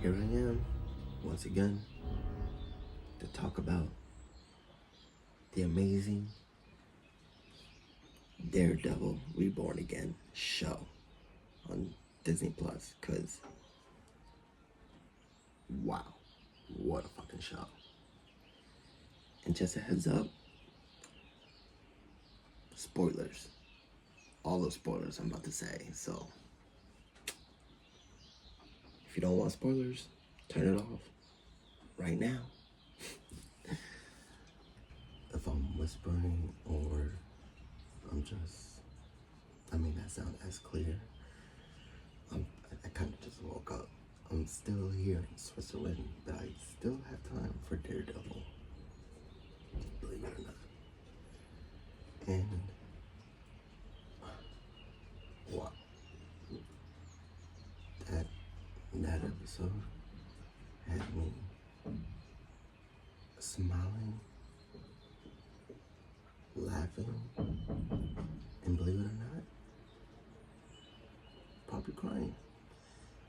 here I am, once again, to talk about the amazing Daredevil Reborn Again show on Disney Plus. Because, wow, what a fucking show. And just a heads up, spoilers. All those spoilers I'm about to say. So, if you don't want spoilers, turn it off right now. If I'm whispering or I may not sound as clear. I kind of just woke up. I'm still here in Switzerland, but I still have time for Daredevil. Believe it or not. And wow, that episode had me smiling, laughing, and believe it or not, probably crying.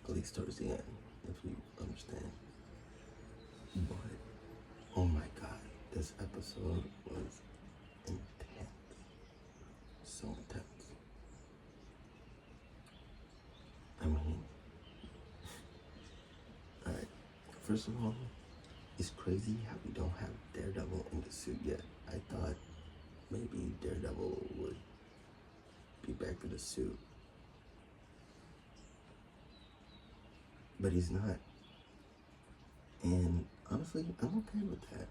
At least towards the end, if you understand. But oh my god, this episode was intense. So intense. I mean, alright, first of all, it's crazy how we don't have Daredevil in the suit yet. I thought maybe Daredevil would be back in the suit, but he's not. And honestly, I'm okay with that,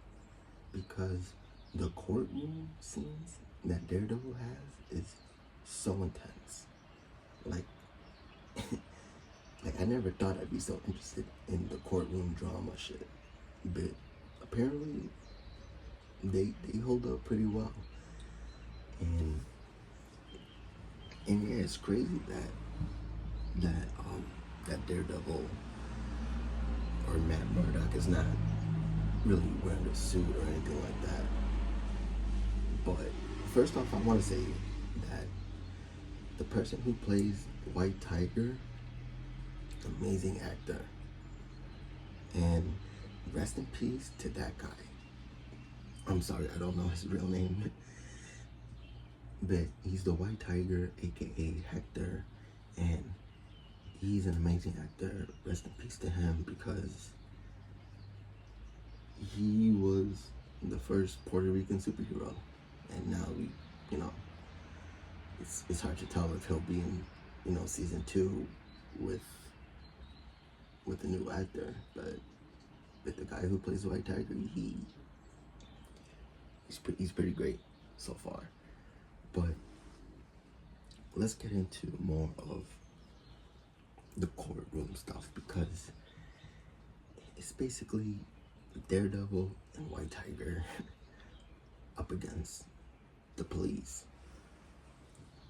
because the courtroom scenes that Daredevil has is so intense. Like, like I never thought I'd be so interested in the courtroom drama shit, but apparently they hold up pretty well. And yeah, it's crazy that Daredevil or Matt Murdock is not really wearing a suit or anything like that. But first off, I want to say that the person who plays White Tiger, amazing actor, and rest in peace to that guy. I'm sorry, I don't know his real name, but he's the White Tiger, aka Hector, and he's an amazing actor. Rest in peace to him, because he was the first Puerto Rican superhero, and now it's hard to tell if he'll be in season 2 with a new actor, but the guy who plays White Tiger, he's pretty great so far. But let's get into more of the courtroom stuff, because it's basically Daredevil and White Tiger up against the police.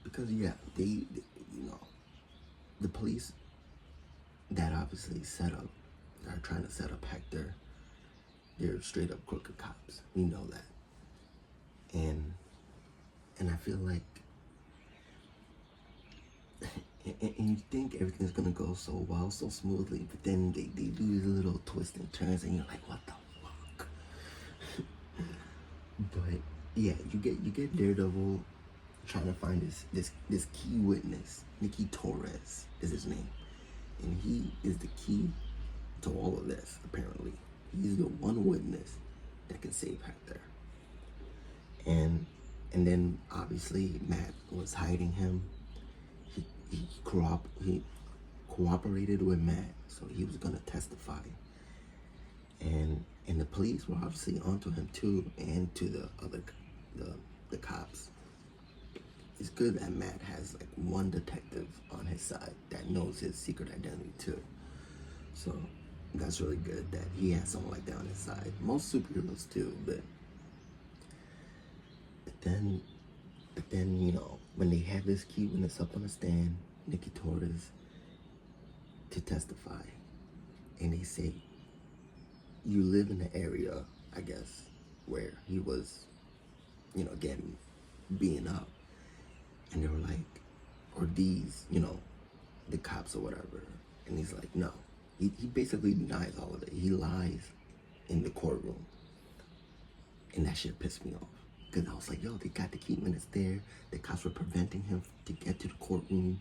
Because yeah, they the police that obviously are trying to set up Hector, they're straight up crooked cops. We know that. And I feel like and you think everything's gonna go so well, so smoothly, but then they do these little twists and turns, and you're like, what the fuck? But yeah, you get Daredevil trying to find this key witness. Nicky Torres is his name, and he is the key to all of this. Apparently, he's the one witness that can save Hector. And then obviously Matt was hiding him. He cooperated with Matt, so he was gonna testify. And the police were obviously onto him too, and to the other the cops. It's good that Matt has like one detective on his side that knows his secret identity too. So that's really good that he has someone like that on his side. Most superheroes do, but then when they have this key witness up on the stand, Nicky Torres, to testify, and they say, you live in the area, I guess, where he was, getting beaten up. And they were like, or these, the cops or whatever. And he's like, no, He basically denies all of it. He lies in the courtroom. And that shit pissed me off. Because I was like, yo, they got the key minutes there. The cops were preventing him to get to the courtroom.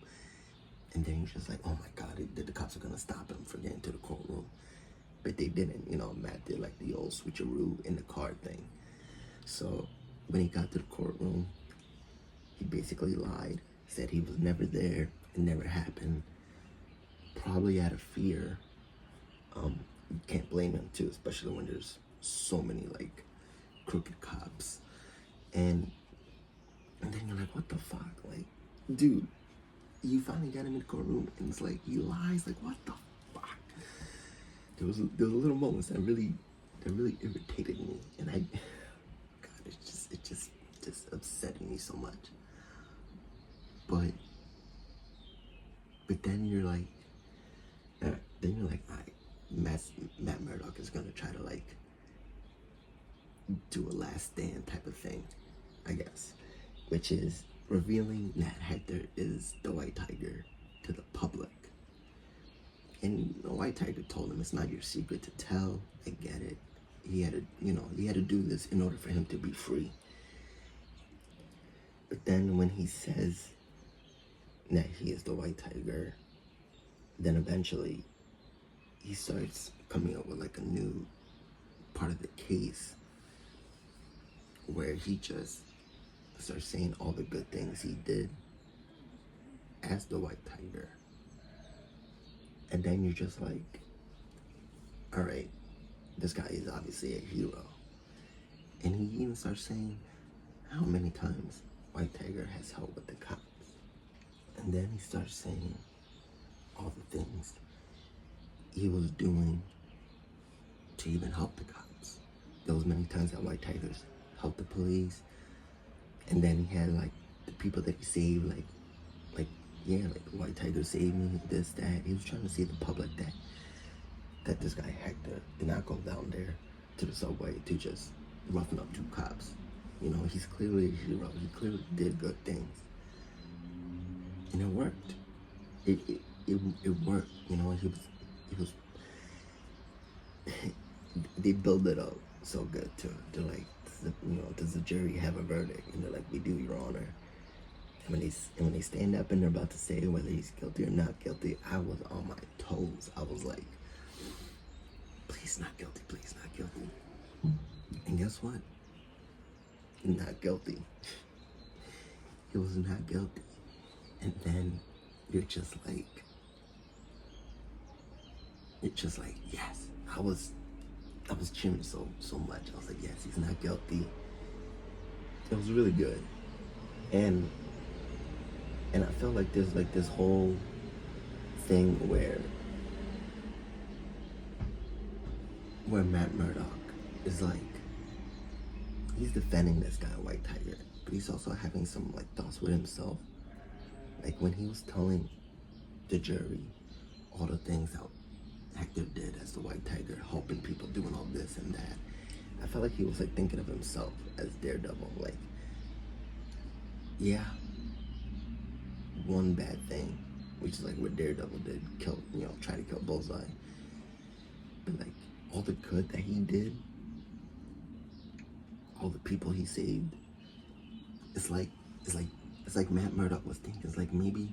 And then you're just like, oh my God, the cops are going to stop him from getting to the courtroom. But they didn't. You know, Matt did like the old switcheroo in the car thing. So when he got to the courtroom, he basically lied, said he was never there, it never happened. Probably out of fear. You can't blame him too, especially when there's so many like crooked cops. And then you're like, what the fuck? Like, dude, you finally got him in the courtroom and it's like he lies, like what the fuck? There was little moments that really irritated me, and God, it just upset me so much. But then you're like, all right, Matt Murdock is gonna try to like do a last stand type of thing, I guess, which is revealing that Hector is the White Tiger to the public. And the White Tiger told him it's not your secret to tell. I get it. He had to do this in order for him to be free. But then when he says that he is the White Tiger, then eventually he starts coming up with like a new part of the case where he just starts saying all the good things he did as the White Tiger. And then you're just like, all right, this guy is obviously a hero. And he even starts saying how many times White Tiger has helped with the cops. And then he starts saying all the things he was doing to even help the cops. There was many times that White Tigers helped the police. And then he had like the people that he saved, like White Tiger saved me, this, that. He was trying to see the public that this guy Hector did not go down there to the subway to just roughen up two cops. You know, he's clearly a hero. He clearly did good things. And it worked. It worked. You know, he was they build it up so good to like, you know, does the jury have a verdict? And they're like, we do, Your Honor. And when they stand up and they're about to say whether he's guilty or not guilty, I was on my toes. I was like, please not guilty, please not guilty. And guess what? Not guilty. He was not guilty. And then you're just like, yes. I was cheering so much. I was like, yes, he's not guilty. It was really good. And I felt like there's like this whole thing where Matt Murdock is like, he's defending this guy, White Tiger, but he's also having some like thoughts with himself. Like when he was telling the jury all the things that Hector did as the White Tiger, helping people, doing all this and that, I felt like he was like thinking of himself as Daredevil. Like, yeah, one bad thing, which is like what Daredevil did, try to kill Bullseye. But like all the good that he did, all the people he saved, it's like Matt Murdock was thinking, it's like maybe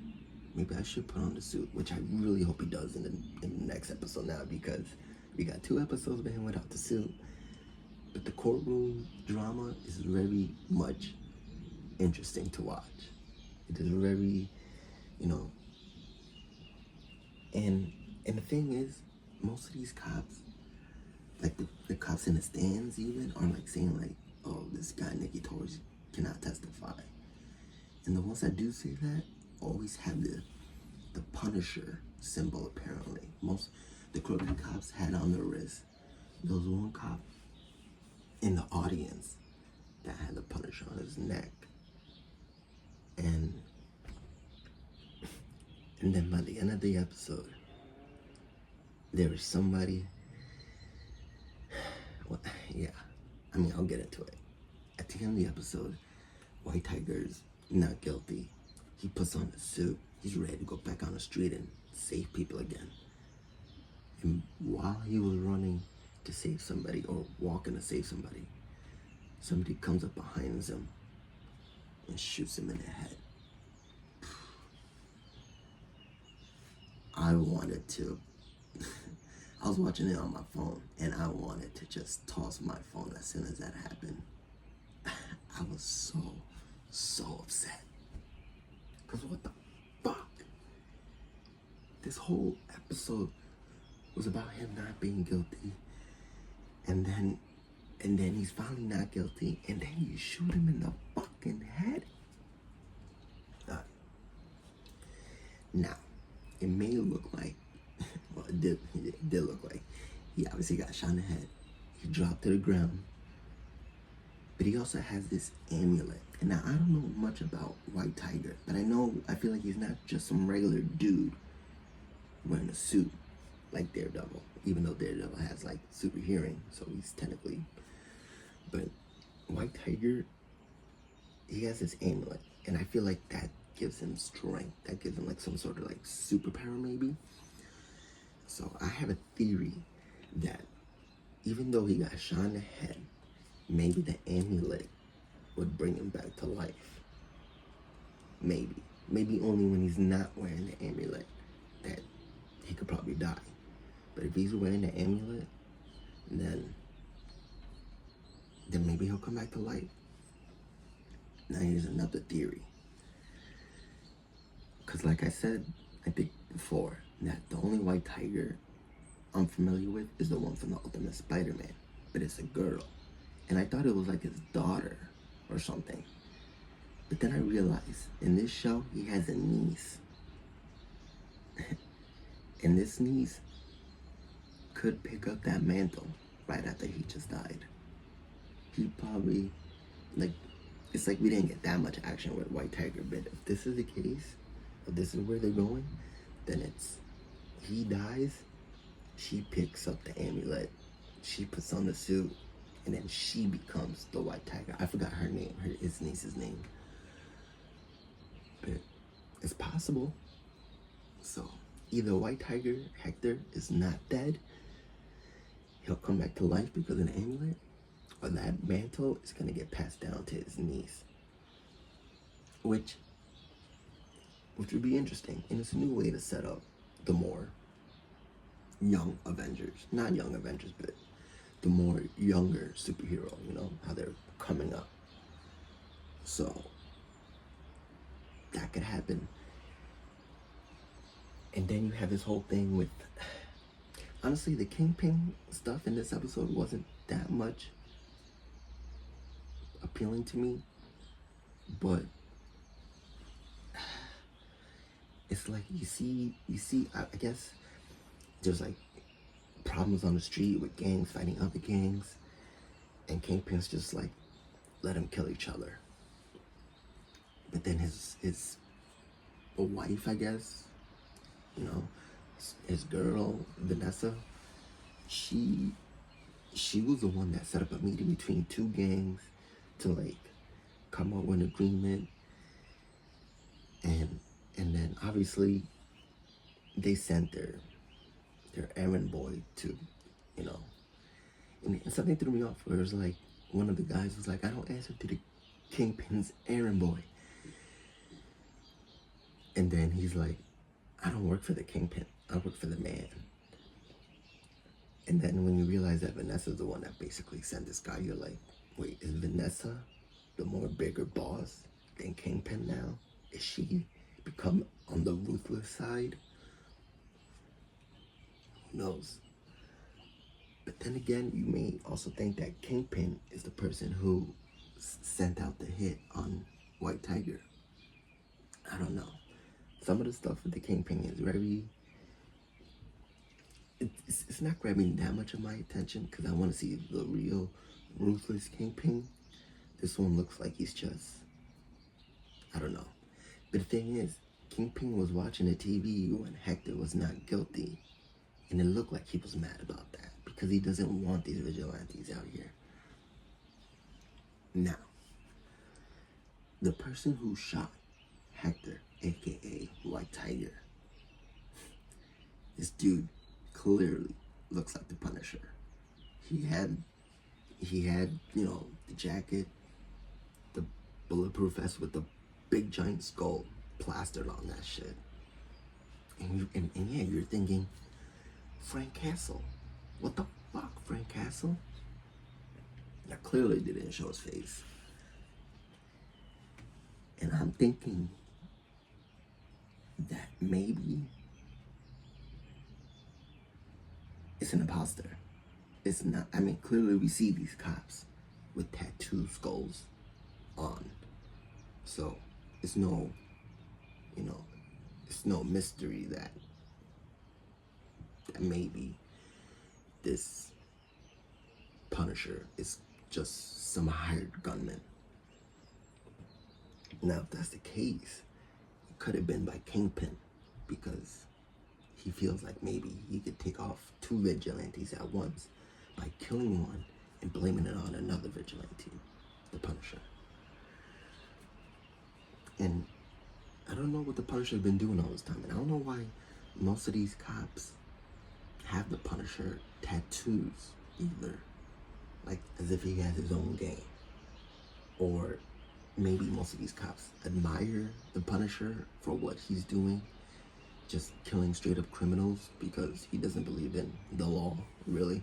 I should put on the suit, which I really hope he does in the next episode now, because we got 2 episodes of him without the suit. But the courtroom drama is very much interesting to watch. It is very, and the thing is, most of these cops, like the cops in the stands even, are like saying like, oh, this guy Nicky Torres cannot testify. And the ones that do say that always have the Punisher symbol, apparently. The crooked cops had on their wrist. There was one cop in the audience that had the Punisher on his neck. And then by the end of the episode, there was somebody, well, yeah, I mean, I'll get into it. At the end of the episode, White Tiger's not guilty. He puts on the suit. He's ready to go back on the street and save people again. And while he was running to save somebody or walking to save somebody, somebody comes up behind him and shoots him in the head. I wanted to. I was watching it on my phone, and I wanted to just toss my phone as soon as that happened. I was so upset. Because what the fuck? This whole episode was about him not being guilty. And then he's finally not guilty, and then you shoot him in the fucking head? Now, it may look like, well, it did look like he obviously got shot in the head. He dropped to the ground. But he also has this amulet. And now, I don't know much about White Tiger, but I feel like he's not just some regular dude wearing a suit like Daredevil, even though Daredevil has like super hearing, so he's technically, but White Tiger, he has this amulet, and I feel like that gives him strength, that gives him like some sort of like superpower maybe. So I have a theory that even though he got shot in the head, maybe the amulet would bring him back to life. Maybe only when he's not wearing the amulet that he could probably die. But if he's wearing the amulet, then maybe he'll come back to life. Now here's another theory. Because like I said, I think before, that the only White Tiger I'm familiar with is the one from the Ultimate Spider-Man. But it's a girl. And I thought it was like his daughter or something. But then I realized, in this show, he has a niece. And this niece could pick up that mantle right after he just died. He probably, like, it's like we didn't get that much action with White Tiger, but if this is the case, if this is where they're going, then it's, he dies, she picks up the amulet, she puts on the suit, and then she becomes the White Tiger. I forgot her name, his niece's name. But it's possible. So either White Tiger, Hector, is not dead, he'll come back to life because of the amulet, or that mantle is gonna get passed down to his niece. Which would be interesting. And it's a new way to set up the more young Avengers. Not young Avengers, but the more younger superhero, you know, how they're coming up. So that could happen. And then you have this whole thing with, honestly, the Kingpin stuff in this episode wasn't that much appealing to me, but it's like you see, I guess there's like problems on the street with gangs fighting other gangs, and Kingpin's just like, let them kill each other. But then his wife, I guess, you know, his girl, Vanessa, she was the one that set up a meeting between two gangs to like come up with an agreement, and then obviously they sent their errand boy to, you know, and something threw me off where it was like, one of the guys was like, I don't answer to the Kingpin's errand boy. And then he's like, I don't work for the Kingpin, I work for the man. And then when you realize that Vanessa's the one that basically sent this guy, you're like, wait, is Vanessa the more bigger boss than Kingpin now? Is she become on the ruthless side? Who knows? But then again, you may also think that Kingpin is the person who sent out the hit on White Tiger. I don't know. Some of the stuff with the Kingpin is very, it's not grabbing that much of my attention because I want to see the real ruthless Kingpin. This one looks like he's just, I don't know. But the thing is, Kingpin was watching the TV when Hector was not guilty, and it looked like he was mad about that because he doesn't want these vigilantes out here. Now, the person who shot Hector, aka White Tiger, this dude clearly looks like the Punisher. He had, the jacket, the bulletproof vest with the big giant skull plastered on that shit. And yeah, you're thinking, Frank Castle. What the fuck, Frank Castle? Now, clearly they didn't show his face. And I'm thinking that maybe it's an imposter. It's not, I mean, clearly we see these cops with tattoo skulls on. So it's no, it's no mystery that maybe this Punisher is just some hired gunman. Now, if that's the case, it could have been by Kingpin, because he feels like maybe he could take off two vigilantes at once by killing one and blaming it on another vigilante, the Punisher. And I don't know what the Punisher has been doing all this time, and I don't know why most of these cops have the Punisher tattoos either, like as if he has his own gang. Or maybe most of these cops admire the Punisher for what he's doing, just killing straight up criminals, because he doesn't believe in the law, really.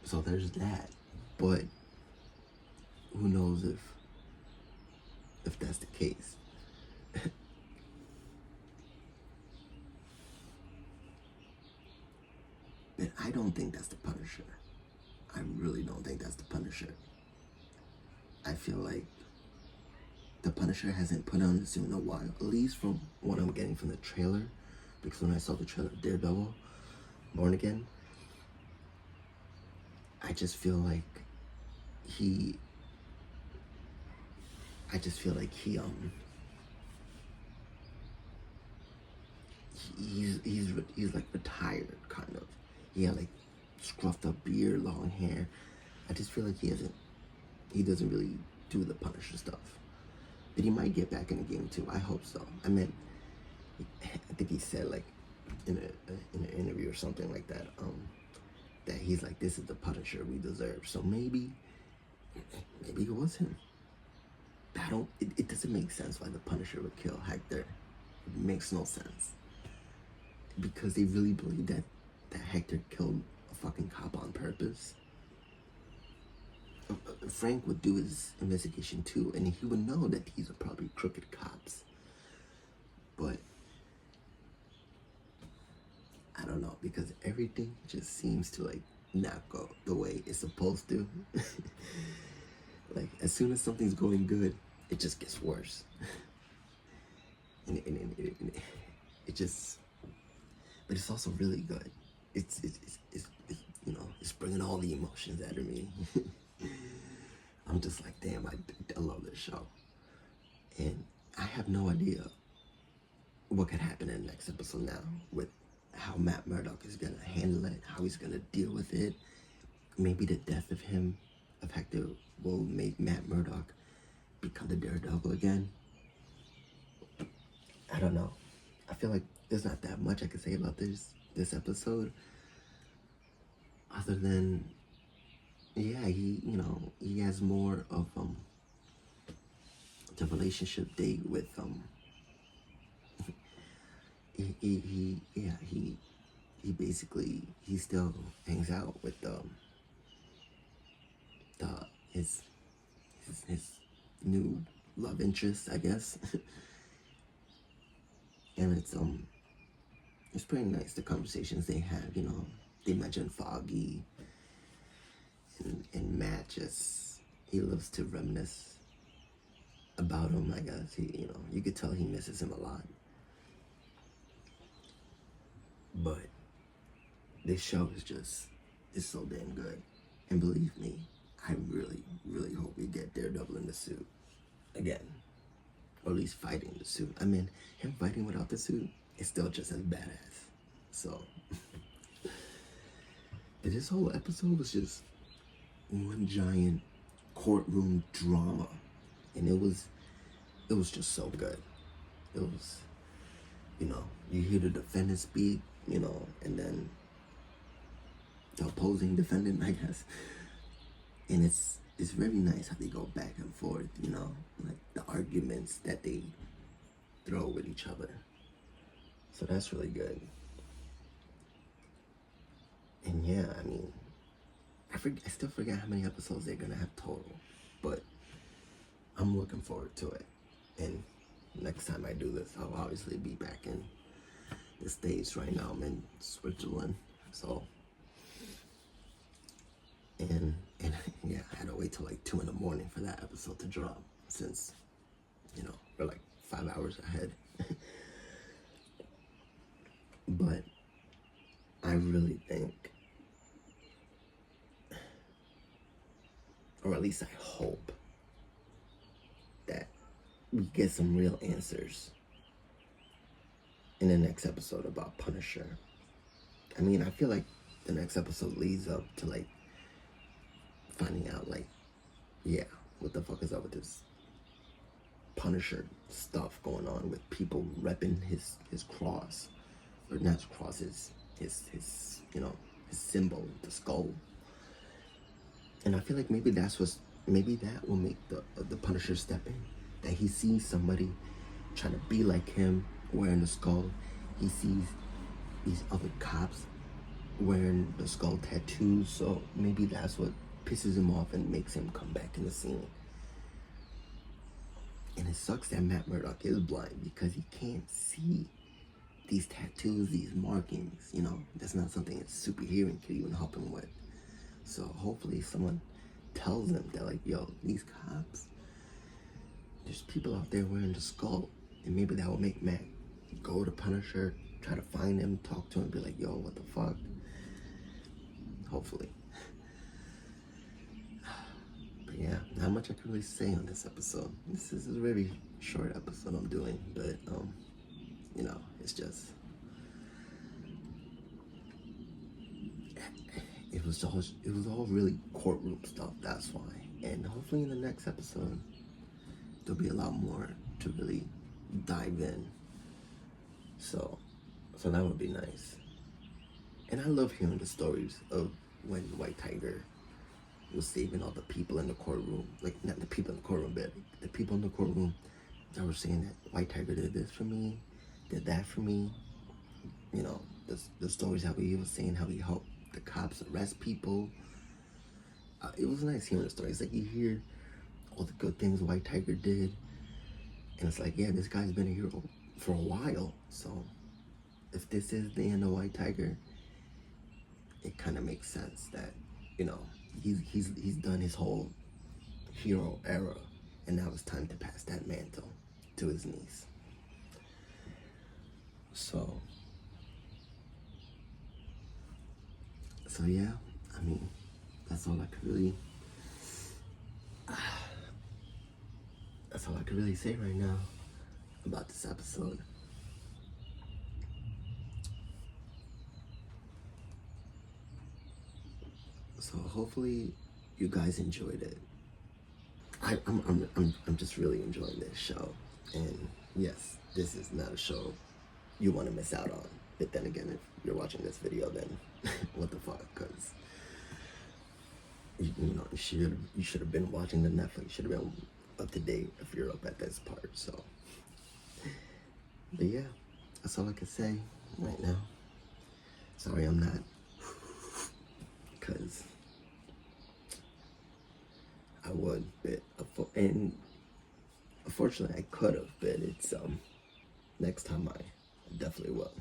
So there's that. But who knows if that's the case. But I don't think that's the Punisher. I really don't think that's the Punisher. I feel like the Punisher hasn't put on the suit in a while, at least from what I'm getting from the trailer. Because when I saw the trailer of Daredevil, Born Again, I just feel like he's like retired, kind of. He had like scruffed up beard, long hair. I just feel like he doesn't really do the Punisher stuff. But he might get back in the game too. I hope so. I mean, I think he said like in an interview or something like that, that he's like, this is the Punisher we deserve. So maybe it was him. It doesn't make sense why the Punisher would kill Hector. It makes no sense. Because they really believe that Hector killed a fucking cop on purpose. Frank would do his investigation too, and he would know that these are probably crooked cops. But I don't know, because everything just seems to like not go the way it's supposed to. Like as soon as something's going good, it just gets worse. and it just, but it's also really good. It's it's bringing all the emotions out of me. I'm just like, damn, I love this show. And I have no idea what could happen in the next episode now, with how Matt Murdock is gonna handle it, how he's gonna deal with it. Maybe the death of Hector will make Matt Murdock become the Daredevil again. I don't know. I feel like there's not that much I could say about this episode, other than, yeah, he has more of the relationship date with he basically, he still hangs out with his new love interest, I guess. And it's pretty nice, the conversations they have. They mention Foggy, and Matt he loves to reminisce about him, I guess. You could tell he misses him a lot. But this show is so damn good. And believe me, I really, really hope we get Daredevil in the suit again. Or at least fighting the suit. I mean, him fighting without the suit is still just as badass. So, but this whole episode was just one giant courtroom drama. And it was just so good. It was, you hear the defendant speak, and then the opposing defendant, I guess. And it's very nice how they go back and forth, like the arguments that they throw with each other. So that's really good. And yeah, I mean, I still forget how many episodes they're gonna have total, but I'm looking forward to it. And next time I do this, I'll obviously be back in the States. Right now I'm in Switzerland, so and yeah, I had to wait till like 2 a.m. for that episode to drop, since we're like 5 hours ahead. But I really think, or at least I hope, that we get some real answers in the next episode about Punisher. I mean, I feel like the next episode leads up to like finding out, like, yeah, what the fuck is up with this Punisher stuff going on with people repping his cross, or not his cross, his symbol, the skull. And I feel like maybe that will make the Punisher step in. That he sees somebody trying to be like him wearing the skull. He sees these other cops wearing the skull tattoos, so maybe that's what pisses him off and makes him come back in the scene. And it sucks that Matt Murdock is blind, because he can't see these tattoos, these markings. That's not something a superhero could even help him with. So hopefully someone tells him that, like, yo, these cops, there's people out there wearing the skull, and maybe that will make Matt go to Punisher, try to find him, talk to him, be like, yo, what the fuck? Hopefully. But yeah, not much I can really say on this episode. This is a very short episode I'm doing, but it's just, it was all really courtroom stuff. That's why. And hopefully in the next episode there'll be a lot more to really dive in. So that would be nice. And I love hearing the stories of when White Tiger was saving all the people in the courtroom. Like, not the people in the courtroom, but the people in the courtroom that were saying that White Tiger did this for me, did that for me. The stories how he was saying how he helped the cops arrest people. It was nice hearing the stories. Like, you hear all the good things White Tiger did, and it's like, yeah, this guy's been a hero for a while. So if this is the end of White Tiger, it kind of makes sense that he's done his whole hero era, and now it's time to pass that mantle to his niece. So yeah, I mean, that's all I could really say right now about this episode. So hopefully you guys enjoyed it. I'm just really enjoying this show, and yes, this is not a show you want to miss out on. But then again, if you're watching this video, then what the fuck? Because you should have been watching the Netflix. You should have been up to date if you're up at this part. So, but yeah, that's all I can say right now. Sorry, I'm not, because I would, and unfortunately I could have, but it's next time I definitely will.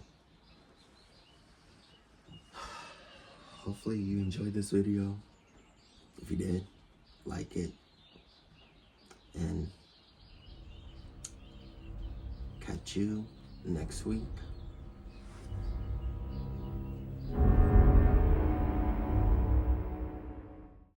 Hopefully you enjoyed this video. If you did, like it, and catch you next week.